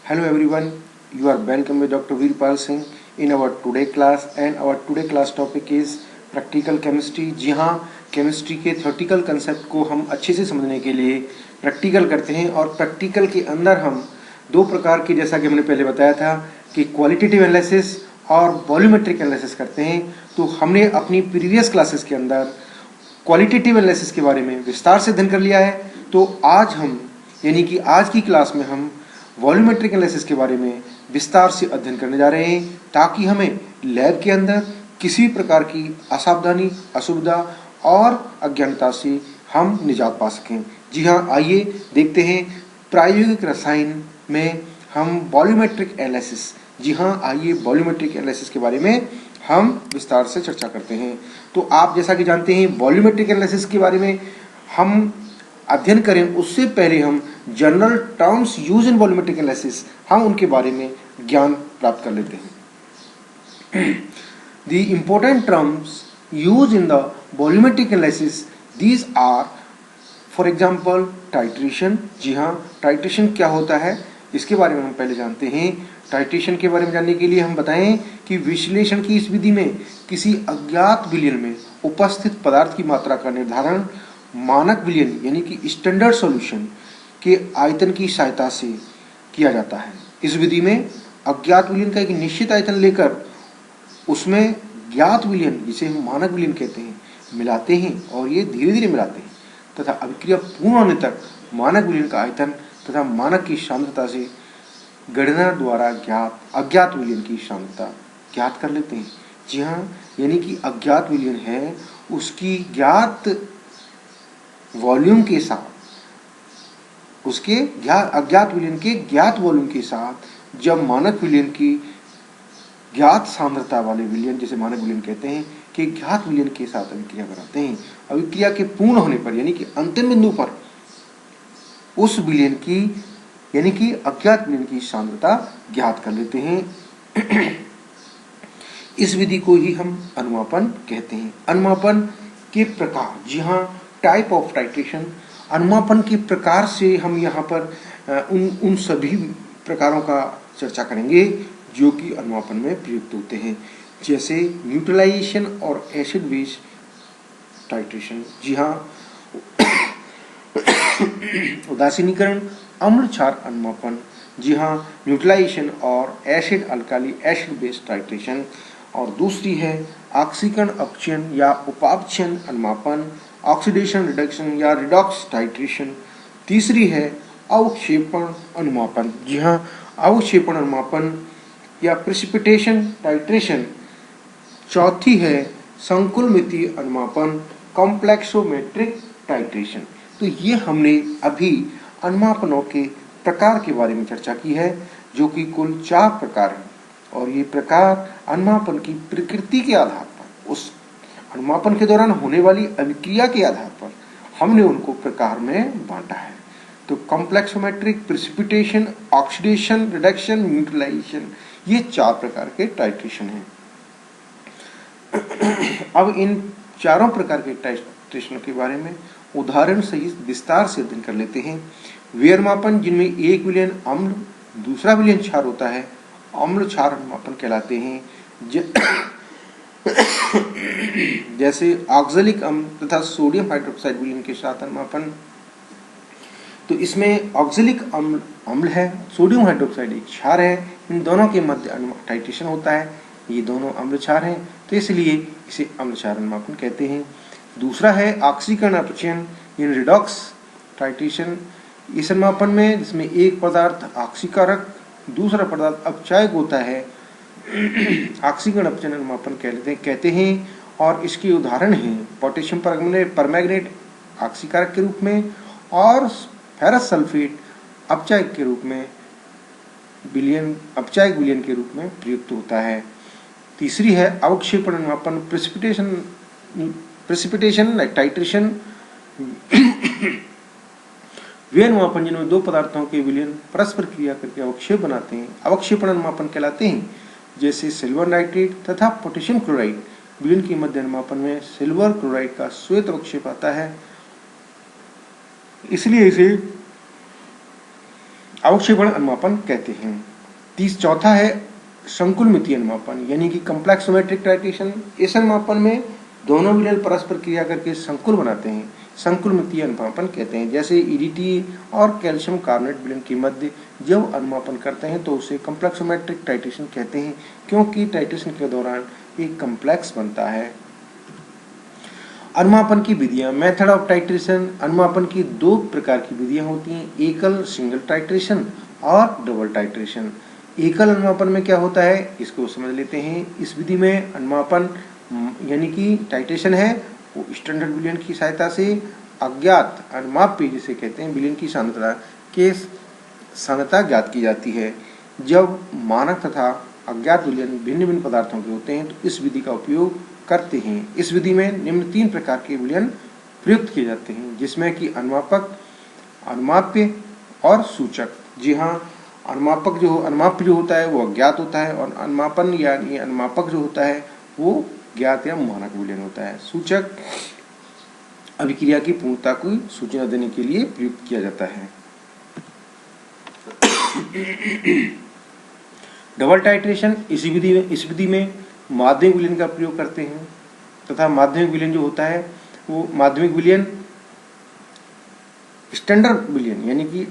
Hello everyone, you are welcome with Dr. Veerpal Singh in our today class, and our today class topic is practical chemistry. जी हाँ, chemistry के theoretical concept को हम अच्छे से समझने के लिए प्रैक्टिकल करते हैं, और प्रैक्टिकल के अंदर हम दो प्रकार के, जैसा कि हमने पहले बताया था कि क्वालिटेटिव एनालिसिस और वॉल्यूमेट्रिक एनालिसिस करते हैं। तो हमने अपनी प्रीवियस क्लासेस के अंदर क्वालिटेटिव एनालिसिस के बारे में विस्तार से अध्ययन कर लिया है। तो आज हम यानी कि आज की क्लास में हम वॉल्यूमेट्रिक एनालिसिस के बारे में विस्तार से अध्ययन करने जा रहे हैं, ताकि हमें लैब के अंदर किसी प्रकार की असावधानी, असुविधा और अज्ञानता से हम निजात पा सकें। जी हाँ, आइए देखते हैं प्रायोगिक रसायन में हम वॉल्यूमेट्रिक एनालिसिस। जी हाँ, आइए वॉल्यूमेट्रिक एनालिसिस के बारे में हम विस्तार से चर्चा करते हैं। तो आप जैसा कि जानते हैं, वॉल्यूमेट्रिक एनालिसिस के बारे में हम अध्ययन करें उससे पहले हम general terms use in volumetric analysis, हम उनके बारे में ज्ञान प्राप्त कर लेते हैं। The important terms use in the volumetric analysis, these are for example titration. जी हाँ, टाइट्रेशन क्या होता है इसके बारे में हम पहले जानते हैं। टाइट्रेशन के बारे में जानने के लिए हम बताएं कि विश्लेषण की इस विधि में किसी अज्ञात विलयन में उपस्थित पदार्थ की मात्रा का निर्धारण मानक विलयन यानी कि स्टैंडर्ड सॉल्यूशन के आयतन की सहायता से किया जाता है। इस विधि में अज्ञात विलयन का एक निश्चित आयतन लेकर उसमें ज्ञात विलयन, जिसे हम मानक विलयन कहते हैं, मिलाते हैं, और ये धीरे धीरे मिलाते हैं तथा अभिक्रिया पूर्ण होने तक मानक विलयन का आयतन तथा मानक की सांद्रता से गणना द्वारा ज्ञात अज्ञात विलयन की सांद्रता ज्ञात कर लेते हैं। जी हाँ, यानी कि अज्ञात विलयन है उसकी ज्ञात वॉल्यूम के साथ, उसके अज्ञात विलयन के ज्ञात वॉल्यूम के साथ जब मानक विलयन की ज्ञात सांद्रता वाले विलयन, जिसे मानक विलयन कहते हैं, कि ज्ञात विलयन के साथ अभिक्रिया कराते हैं। अभिक्रिया के पूर्ण होने पर यानी कि अंतिम बिंदु पर उस विलयन की यानी कि अज्ञात विलयन की सांद्रता ज्ञात कर लेते हैं। इस विधि को ही हम अनुमापन कहते हैं। अनुमापन के प्रकार, जी हाँ, टाइप ऑफ टाइट्रेशन। अनुमापन के प्रकार से हम यहाँ पर उन सभी प्रकारों का चर्चा करेंगे जो कि अनुमापन में प्रयुक्त होते हैं, जैसे न्यूट्रलाइजेशन और एसिड बेस टाइट्रेशन। जी हाँ, उदासीनीकरण, अम्ल क्षार अनुमापन। जी हाँ, न्यूट्रलाइजेशन और acid alkali acid base titration. और दूसरी है ऑक्सीकरण अपचयन या उपापचयन अनुमापन, ऑक्सीडेशन रिडक्शन या रिडॉक्स टाइट्रेशन। तीसरी है अवक्षेपण अनुमापन। जी हाँ, अवक्षेपण अनुमापन या प्रेसिपिटेशन टाइट्रेशन। चौथी है संकुलमितीय अनुमापन, कॉम्प्लेक्सोमेट्रिक टाइट्रेशन। तो ये हमने अभी अनुमापनों के प्रकार के बारे में चर्चा की है, जो कि कुल 4 प्रकार हैं, और ये प्रकार अनुमापन की प्रकृति के आधार पर, उस अनुमापन के दौरान होने वाली अभिक्रिया के आधार पर हमने उनको प्रकार में बांटा है। तो complexometric, precipitation, oxidation, reduction, neutralisation, ये 4 प्रकार के टाइट्रेशन हैं। अब इन चारों प्रकार के टाइट्रेशन के बारे में उदाहरण सहित विस्तार से अध्ययन कर लेते हैं। वे मापन जिनमें एक विलयन अम्ल, दूसरा विलयन क्षार होता है, अम्ल क्षार अनुमापन कहलाते हैं। जैसे ऑक्सैलिक अम्ल तथा सोडियम हाइड्रोक्साइड विलयन के साथ अनुमापन। तो इसमें ऑक्सैलिक अम्ल है, सोडियम हाइड्रोक्साइड एक क्षार है, इन दोनों के मध्य टाइट्रेशन होता है। ये दोनों अम्ल क्षार हैं, तो इसलिए इसे अम्ल क्षार अनुमापन कहते हैं। दूसरा है ऑक्सीकरण अपचयन यानी रिडॉक्स टाइट्रेशन। इस अनुमापन में जिसमें एक पदार्थ ऑक्सीकारक, दूसरा पदार्थ अपचायक होता है, ऑक्सीकरण अपचयन अनुमापन कहते हैं। और इसके उदाहरण हैं पोटेशियम परमैंगनेट ऑक्सीकारक के रूप में, और फेरस सल्फेट अपचायक के रूप में अपचायक विलयन के रूप में प्रयुक्त होता है। तीसरी है अवक्षेपण अनुमापन, प्रेसिपिटेशन टाइट्रेशन। वे अनुमापन जिनमें 2 पदार्थों के विलयन परस्पर क्रिया करके अवक्षेप बनाते हैं, अवक्षेपण अनुमापन कहलाते हैं। जैसे सिल्वर नाइट्रेट तथा पोटेशियम क्लोराइड विलयन के मध्य अनुमापन में सिल्वर क्लोराइड का श्वेत अवक्षेप आता है, इसलिए इसे अवक्षेपण अनुमापन कहते हैं। चौथा है संकुलमितीय अनुमापन यानी कि कॉम्प्लेक्सोमेट्रिक टाइट्रेशन। इस अनुमापन में दोनों विलेन परस्पर क्रिया करके संकुल बनाते हैं, संकुलमितीय अनुमापन कहते हैं। जैसे ईडीटी और कैल्शियम कार्बोनेट विलेन के मध्य जब अनुमापन करते हैं तो उसे कॉम्प्लेक्सोमेट्रिक टाइट्रेशन कहते हैं, क्योंकि टाइट्रेशन के दौरान एक कॉम्प्लेक्स बनता है। अनुमापन की विधियां, मेथड ऑफ टाइट्रेशन। अनुमापन की दो प्रकार की विधियां होती हैं, एकल सिंगल टाइट्रेशन और डबल टाइट्रेशन। एकल अनुमापन में क्या होता है इसको समझ लेते हैं। इस विधि में अनुमापन यानी कि टाइट्रेशन है वो स्टैंडर्ड विलियन की सहायता से अज्ञात अनुमाप्य जिसे कहते हैं विलियन की सांद्रता ज्ञात की जाती है। जब मानक तथा अज्ञात विलियन भिन्न भिन्न पदार्थों के होते हैं तो इस विधि का उपयोग करते हैं। इस विधि में निम्न 3 प्रकार के विलियन प्रयुक्त किए जाते हैं, जिसमें कि अनुमापक, अनुमाप्य और सूचक। जी हाँ, अनुमाप्य जो होता है वो अज्ञात होता है और अनुमापन यानी अनुमापक जो होता है वो ज्ञात या मानक विलियन होता है। सूचक अभिक्रिया की पूर्णता को सूचना देने के लिए प्रयुक्त किया जाता है। डबल टाइट्रेशन, इस विधि में माध्यमिक विलियन का प्रयोग करते हैं तथा माध्यमिक विलियन जो होता है वो माध्यमिक विलियन स्टैंडर्ड विलियन यानी कि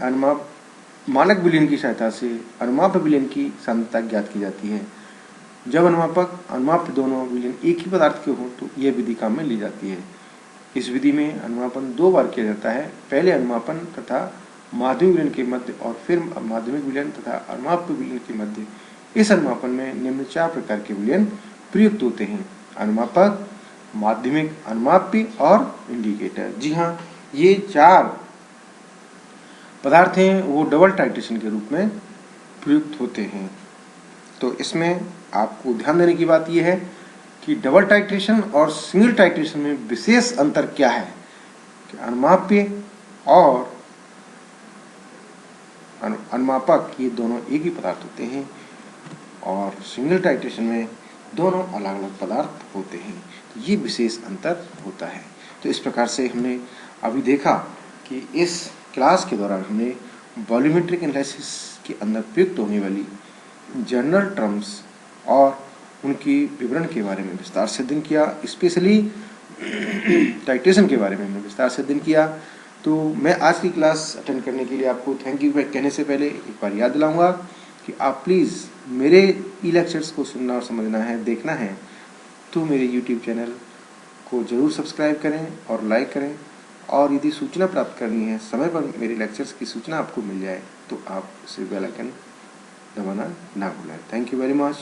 मानक विलियन की सहायता से अनुमाप्य विलियन की सांद्रता ज्ञात की जाती है। जब अनुमापक अनुमाप्य दोनों विलियन एक ही पदार्थ के हों तो यह विधि काम में ली जाती है। इस विधि में अनुमापन 2 बार किया जाता है, पहले अनुमापन तथा माध्यमिक विलियन के मध्य और फिर माध्यमिक विलियन तथा अनुमाप्य विलियन के मध्य। इस अनुमापन में निम्न 4 प्रकार के विलियन प्रयुक्त होते हैं, अनुमापक, माध्यमिक, अनुमाप्य और इंडिकेटर। जी हाँ, ये 4 पदार्थ हैं वो डबल टाइट्रेशन के रूप में प्रयुक्त होते हैं। तो इसमें आपको ध्यान देने की बात यह है कि डबल टाइट्रेशन और सिंगल टाइट्रेशन में विशेष अंतर क्या है कि अनुमाप्य और अनुमापक ये दोनों एक ही पदार्थ होते हैं और सिंगल टाइट्रेशन में दोनों अलग अलग पदार्थ होते हैं। तो ये विशेष अंतर होता है। तो इस प्रकार से हमने अभी देखा कि इस क्लास के दौरान हमने वॉल्यूमेट्रिक एनालिसिस के अंदर प्रयुक्त होने वाली जनरल टर्म्स और उनकी विवरण के बारे में विस्तार से अध्ययन किया। स्पेशली टाइट्रेशन के बारे में हमने विस्तार से अध्ययन किया। तो मैं आज की क्लास अटेंड करने के लिए आपको थैंक यू कहने से पहले एक बार याद दिलाऊंगा कि आप प्लीज़ मेरे ई लेक्चर्स को सुनना और समझना है, देखना है तो मेरे यूट्यूब चैनल को ज़रूर सब्सक्राइब करें और लाइक करें। और यदि सूचना प्राप्त करनी है, समय पर मेरे लेक्चर्स की सूचना आपको मिल जाए तो आप उसे बेल आइकन दबाना ना भूलें। Thank you very much.